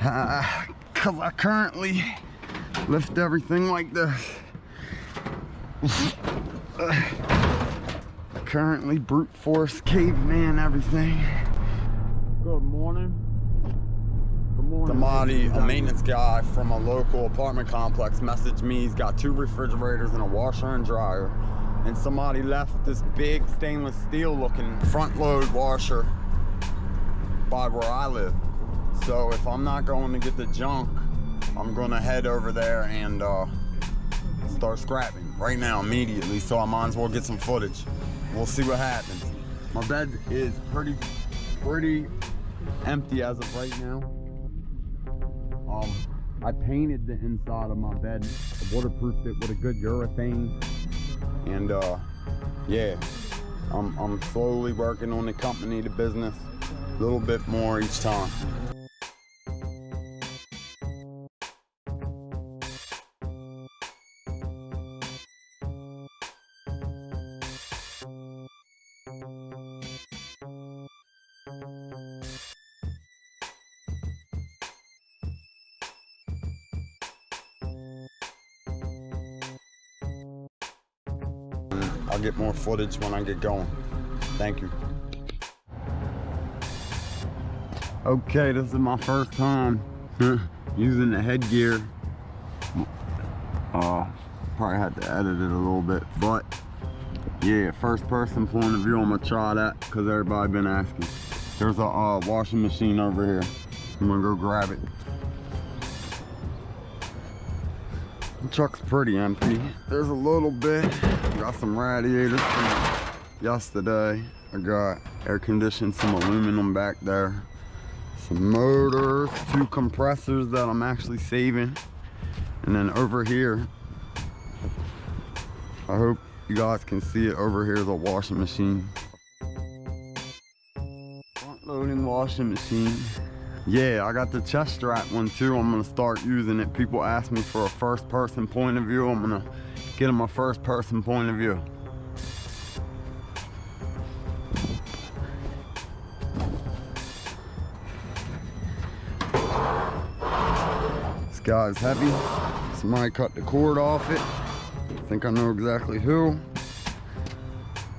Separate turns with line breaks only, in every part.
Cause I currently lift everything like this. Currently brute force caveman everything. Good morning. Good morning. Somebody, a maintenance guy from a local apartment complex messaged me. He's got 2 refrigerators and a washer and dryer. And somebody left this big stainless steel looking front load washer by where I live. So if I'm not going to get the junk, I'm gonna head over there and start scrapping right now, immediately. So I might as well get some footage. We'll see what happens. My bed is pretty empty as of right now. I painted the inside of my bed. I waterproofed it with a good urethane. And yeah, I'm slowly working on the company, the business, a little bit more each time. I'll get more footage when I get going. Thank you. Okay, this is my first time using the headgear. Probably had to edit it a little bit, but yeah, first person point of view, I'm gonna try that because everybody been asking. There's a washing machine over here. I'm gonna go grab it. The truck's pretty empty. There's a little bit. Got some radiators from yesterday. I got air conditioned, some aluminum back there. Some motors, 2 compressors that I'm actually saving. And then over here, I hope you guys can see it, over here is a washing machine. Front loading washing machine. Yeah, I got the chest strap one too. I'm gonna start using it. People ask me for a first person point of view. I'm gonna get them a first person point of view. This guy's heavy. Somebody cut the cord off it. I think I know exactly who.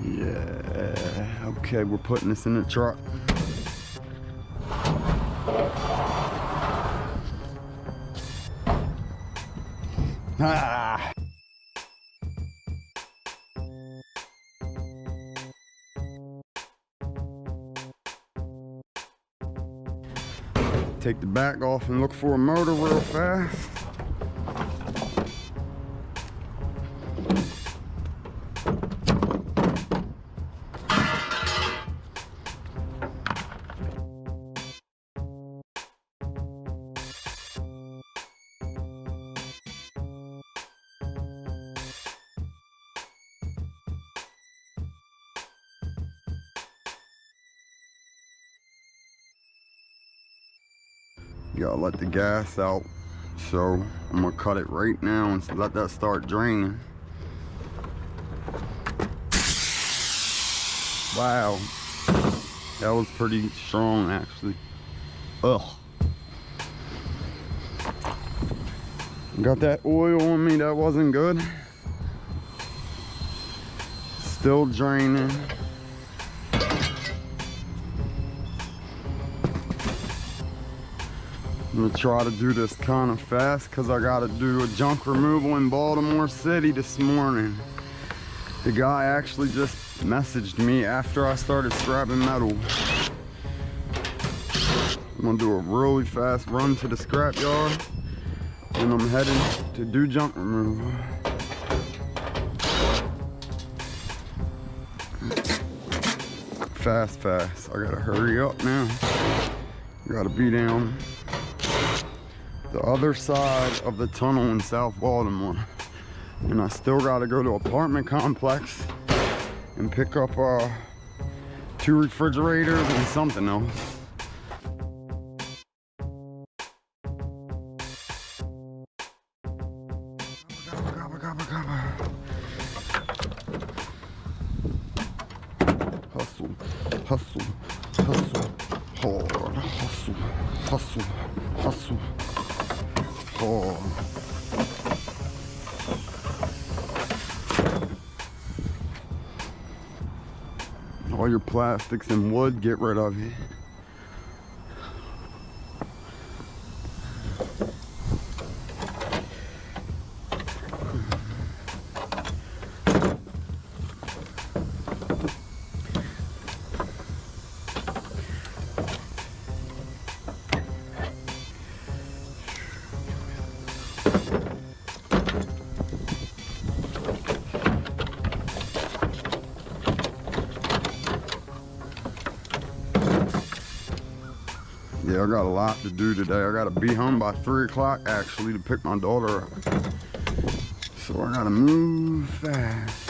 Yeah, okay, we're putting this in the truck. Ah. Take the back off and look for a motor real fast. You gotta let the gas out, so I'm gonna cut it right now and let that start draining. Wow, that was pretty strong actually. Ugh. Got that oil on me, that wasn't good. Still draining. I'm gonna try to do this kind of fast because I gotta do a junk removal in Baltimore City this morning. The guy actually just messaged me after I started scrapping metal. I'm gonna do a really fast run to the scrapyard and I'm heading to do junk removal. Fast. I gotta hurry up now. Gotta be down the other side of the tunnel in South Baltimore. And I still gotta go to apartment complex and pick up 2 refrigerators and something else. Hustle hard. Hustle, hustle, hustle. Oh. All your plastics and wood, get rid of it. Yeah, I got a lot to do today. I gotta be home by 3 o'clock actually to pick my daughter up. So I gotta move fast.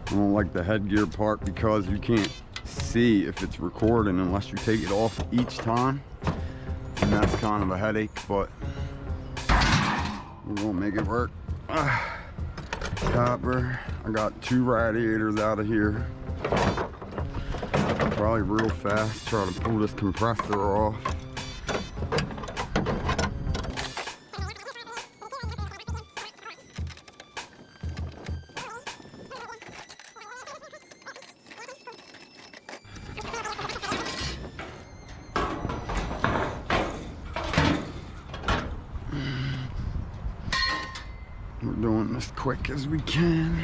I don't like the headgear part because you can't see if it's recording unless you take it off each time, and that's kind of a headache, but we're gonna make it work. Copper, I got 2 radiators out of here. Probably real fast, try to pull this compressor off. We're doing this quick as we can.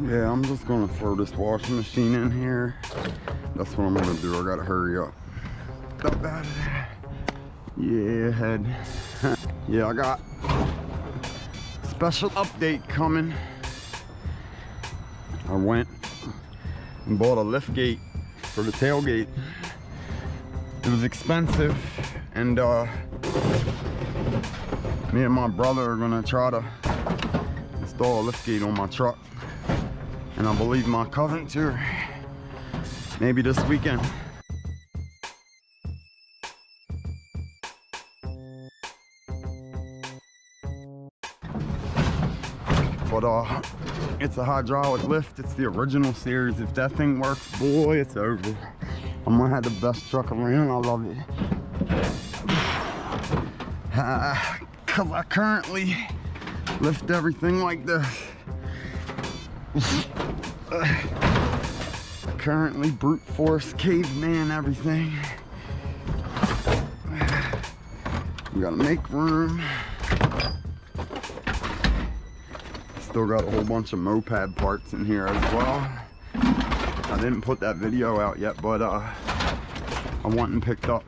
Yeah, I'm just gonna throw this washing machine in here. That's what I'm gonna do. I gotta hurry up. Up out of there. Yeah, head. Yeah, I got a special update coming. I went and bought a lift gate for the tailgate. It was expensive, and me and my brother are gonna try to install a lift gate on my truck, and I believe my cousin too, maybe this weekend. But it's a hydraulic lift. It's the original series. If that thing works, boy, it's over. I'm gonna have the best truck around. I love it. Cause I currently lift everything like this. Currently brute force caveman everything. We gotta make room. Still got a whole bunch of moped parts in here as well. I didn't put that video out yet, but I went and picked up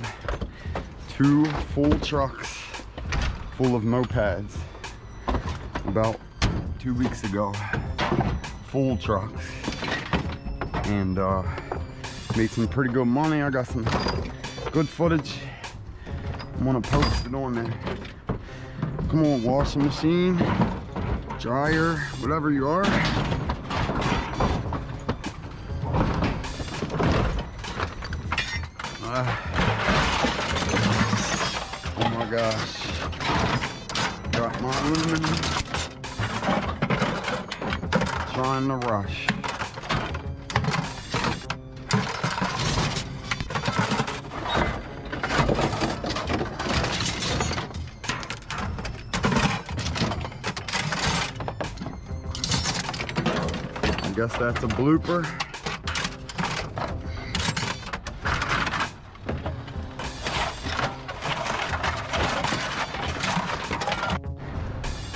2 full trucks full of mopeds about 2 weeks ago. Full trucks. And made some pretty good money. I got some good footage. I'm gonna post it on there. Come on, washing machine, dryer, whatever you are. Oh my gosh. Got my aluminum. Trying to rush. I guess that's a blooper.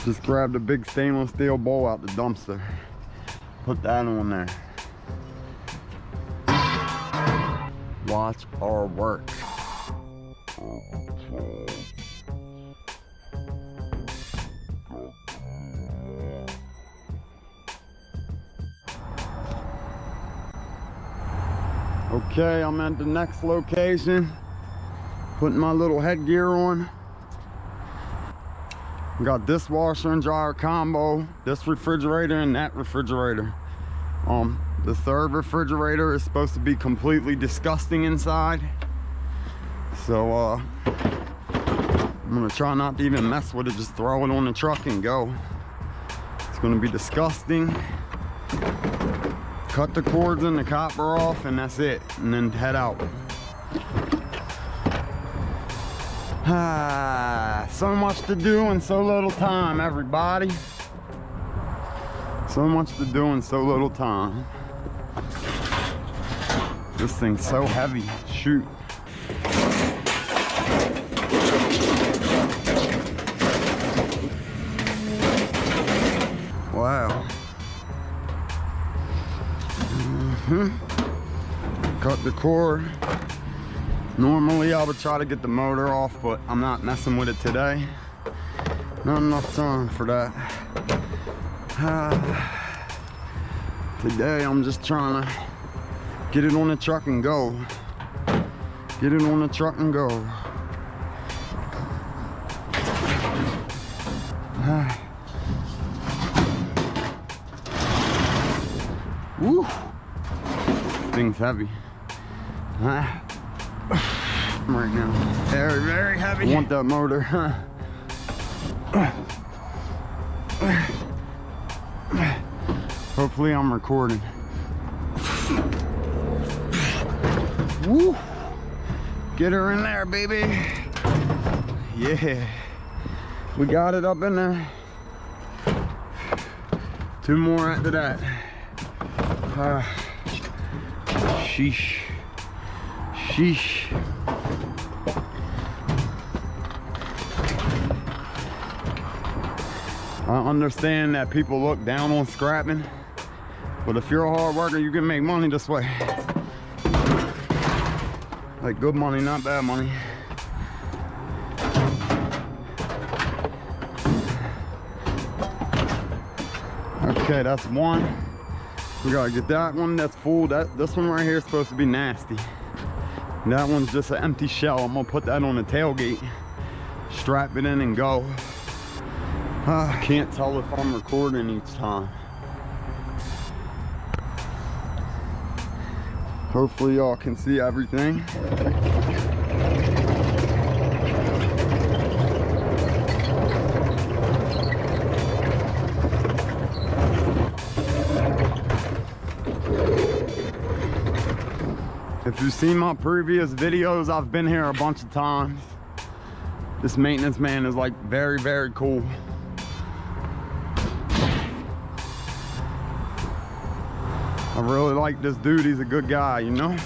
Just grabbed a big stainless steel bowl out the dumpster. Put that on there. Watch our work. Okay, I'm at the next location, putting my little headgear on. Got this washer and dryer combo, this refrigerator and that refrigerator. The third refrigerator is supposed to be completely disgusting inside, so I'm gonna try not to even mess with it, just throw it on the truck and go. It's gonna be disgusting. Cut the cords and the copper off and that's it, and then head out. So much to do in so little time, everybody. So much to do in so little time. This thing's so heavy, shoot. Wow. Cut the cord. Normally I would try to get the motor off, but I'm not messing with it today. Not enough time for that. Today I'm just trying to get it on the truck and go. Get it on the truck and go. Woo! Thing's heavy. Right now, very, very heavy. I want that motor. Hopefully I'm recording. Woo! Get her in there, baby. Yeah, we got it up in there. 2 more after that. Sheesh. Sheesh. I understand that people look down on scrapping, but if you're a hard worker, you can make money this way. Like good money, not bad money. Okay, that's one. We gotta get that one, that's full. This one right here is supposed to be nasty. That one's just an empty shell. I'm gonna put that on the tailgate, strap it in and go. I can't tell if I'm recording each time. Hopefully y'all can see everything. If you've seen my previous videos, I've been here a bunch of times. This maintenance man is like very, very cool. I really like this dude, he's a good guy, you know?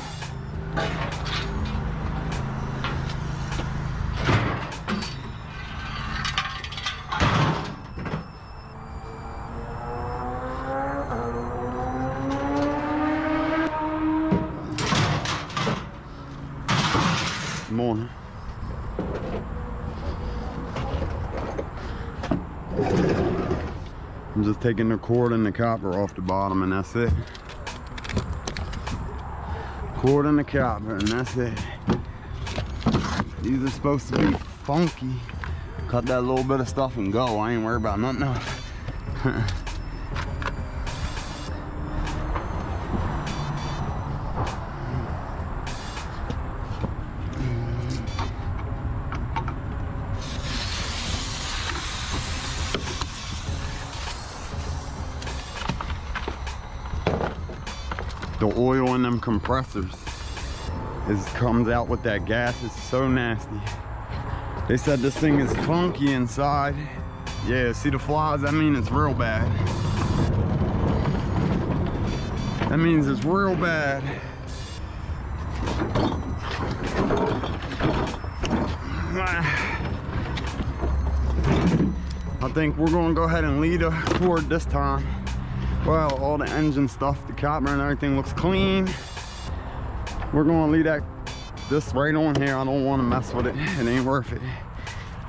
Morning. I'm just taking the cord and the copper off the bottom and that's it. Cord and the copper and that's it. These are supposed to be funky. Cut that little bit of stuff and go. I ain't worried about nothing else. The oil in them compressors comes out with that gas. It's so nasty. They said this thing is funky inside. Yeah, see the flies? That means it's real bad. That means it's real bad. I think we're gonna go ahead and lead a cord this time. Well, all the engine stuff, the copper and everything looks clean. We're gonna leave this right on here. I don't wanna mess with it. It ain't worth it.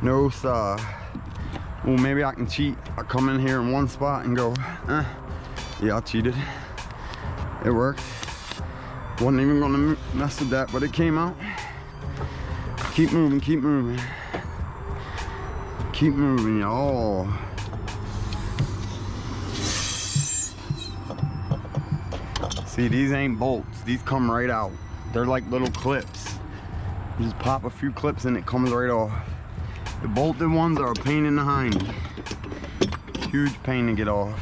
No, sir. Well, maybe I can cheat. I come in here in one spot and go, yeah, I cheated. It worked. Wasn't even gonna mess with that, but it came out. Keep moving, keep moving. Keep moving, y'all. See, these ain't bolts. These come right out. They're like little clips. You just pop a few clips and it comes right off. The bolted ones are a pain in the hiney. Huge pain to get off.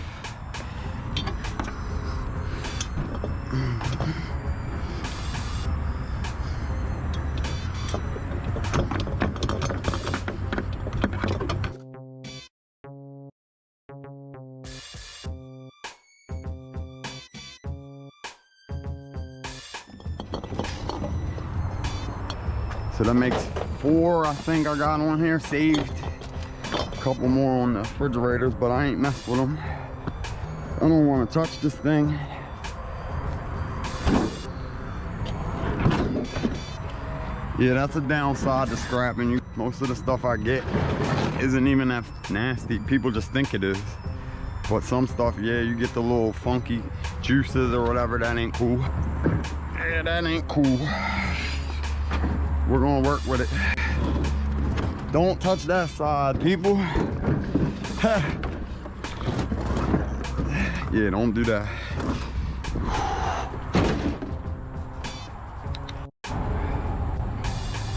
So that makes 4, I think I got on here saved. A couple more on the refrigerators, but I ain't messed with them. I don't want to touch this thing. Yeah, that's a downside to scrapping. Most of the stuff I get isn't even that nasty. People just think it is. But some stuff, yeah, you get the little funky juices or whatever. That ain't cool. Yeah, that ain't cool. We're gonna work with it. Don't touch that side, people. Yeah, don't do that.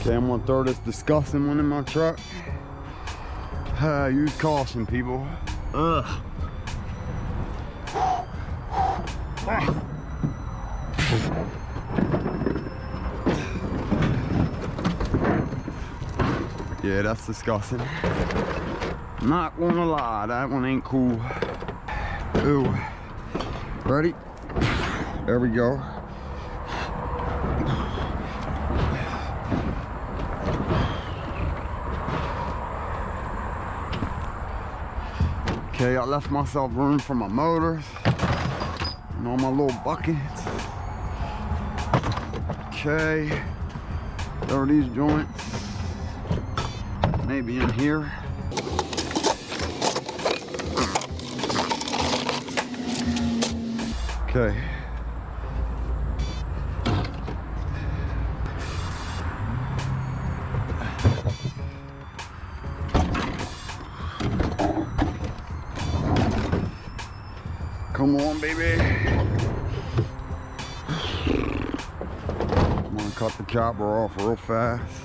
Okay, I'm gonna throw this disgusting one in my truck. Use caution, people. Ugh. Yeah, that's disgusting. Not gonna lie, that one ain't cool. Ooh. Ready? There we go. Okay, I left myself room for my motors and all my little buckets. Okay, there are these joints. Maybe in here. Okay. Come on, baby. I'm gonna cut the chopper off real fast.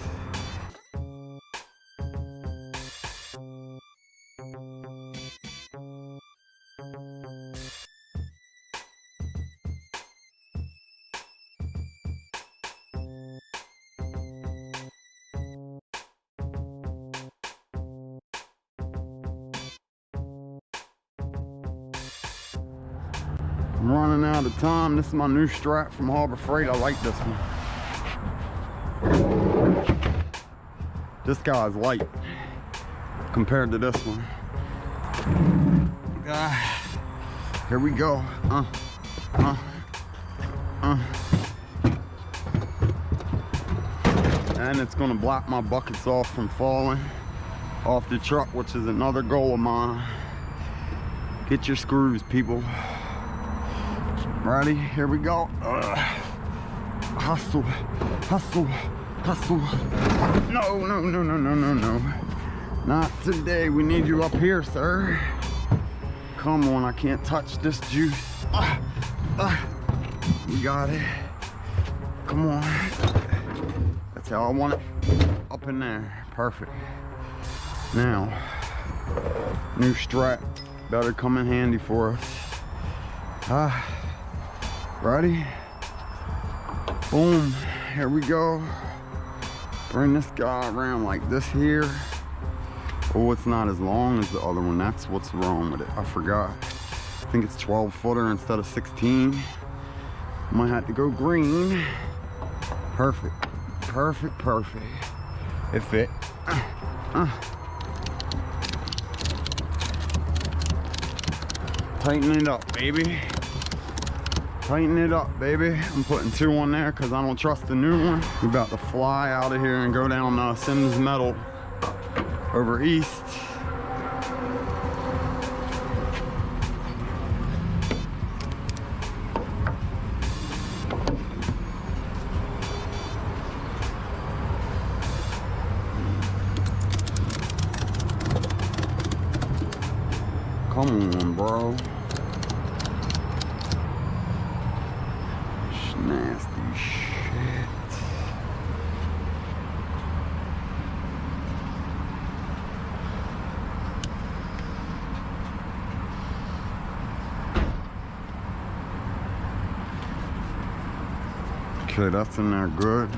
I'm running out of time. This is my new strap from Harbor Freight. I like this one. This guy's light compared to this one. Here we go. And it's gonna block my buckets off from falling off the truck, which is another goal of mine. Get your screws, people. Ready? Here we go. Hustle, hustle, hustle. No, no, no, no, no, no, no. Not today. We need you up here, sir. Come on, I can't touch this juice. You got it. Come on. That's how I want it. Up in there. Perfect. Now, new strap. Better come in handy for us. Ready? Boom. Here we go. Bring this guy around like this here. Oh, it's not as long as the other one. That's what's wrong with it. I forgot. I think it's 12 footer instead of 16. Might have to go green. Perfect. Perfect, perfect. It fit. Tighten it up, baby. Tighten it up, baby. I'm putting 2 on there because I don't trust the new one. We're about to fly out of here and go down Sims Metal over east. Come on, bro. Nasty shit. Okay, that's in there good.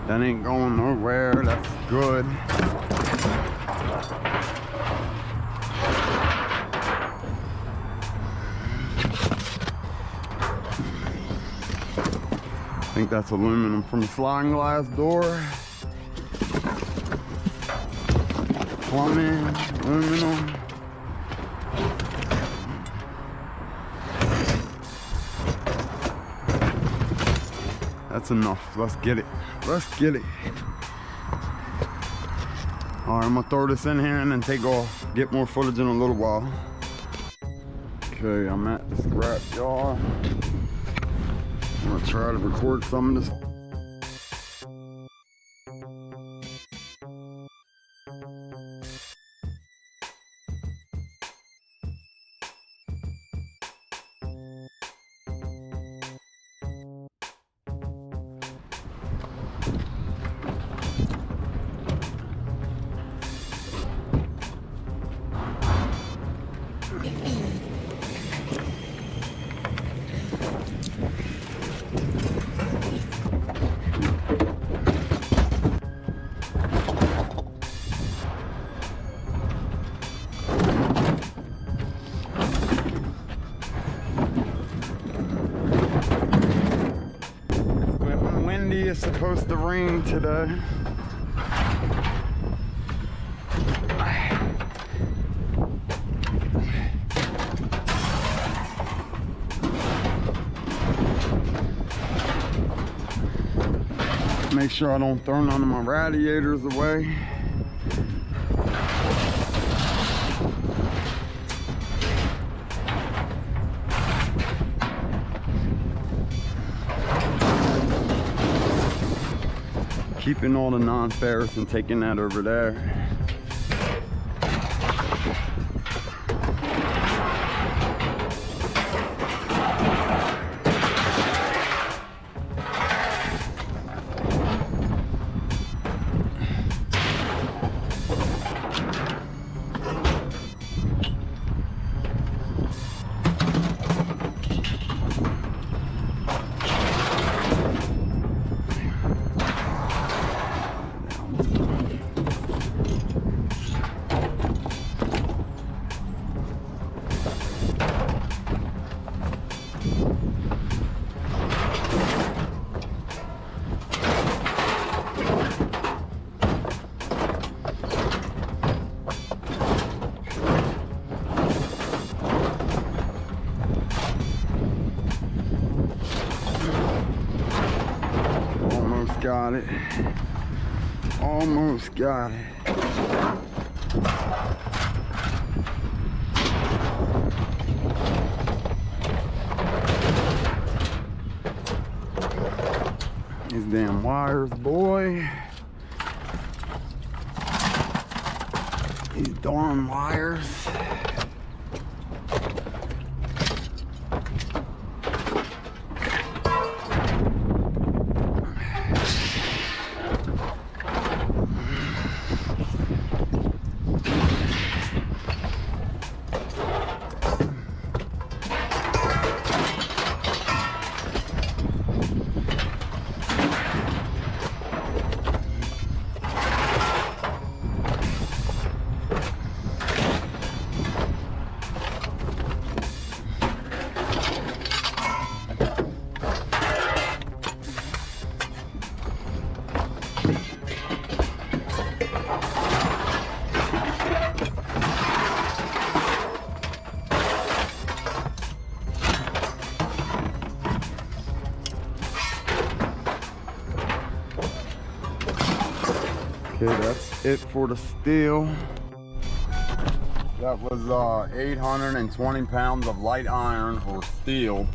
That ain't going nowhere. That's good. I think that's aluminum from the sliding glass door. Plumbing, aluminum. That's enough. Let's get it. Let's get it. All right, I'm gonna throw this in here and then take off. Get more footage in a little while. Okay, I'm at the scrapyard. I'm gonna try to record some of this. It's supposed to rain today. Make sure I don't throw none of my radiators away. Keeping all the non-ferrous and taking that over there. Got it. Almost got it. These damn wires, boy. These darn wires. Okay, that's it for the steel. That was 820 pounds of light iron or steel.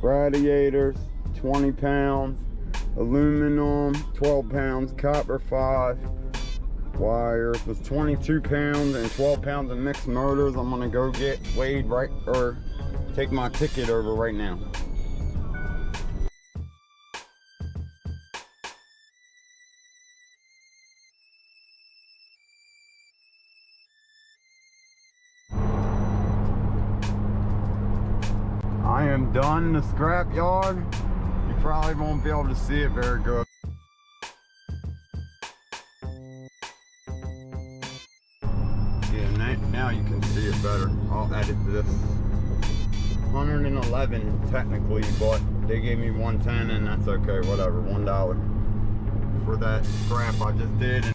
Radiators, 20 pounds. Aluminum, 12 pounds. Copper, 5. Wires was 22 pounds and 12 pounds of mixed motors. I'm gonna go get weighed right, or take my ticket over right now. I am done in the scrap yard. You probably won't be able to see it very good. Yeah, now you can see it better. I'll edit this. 111 technically, but they gave me 110 and that's okay, whatever, $1 for that scrap I just did.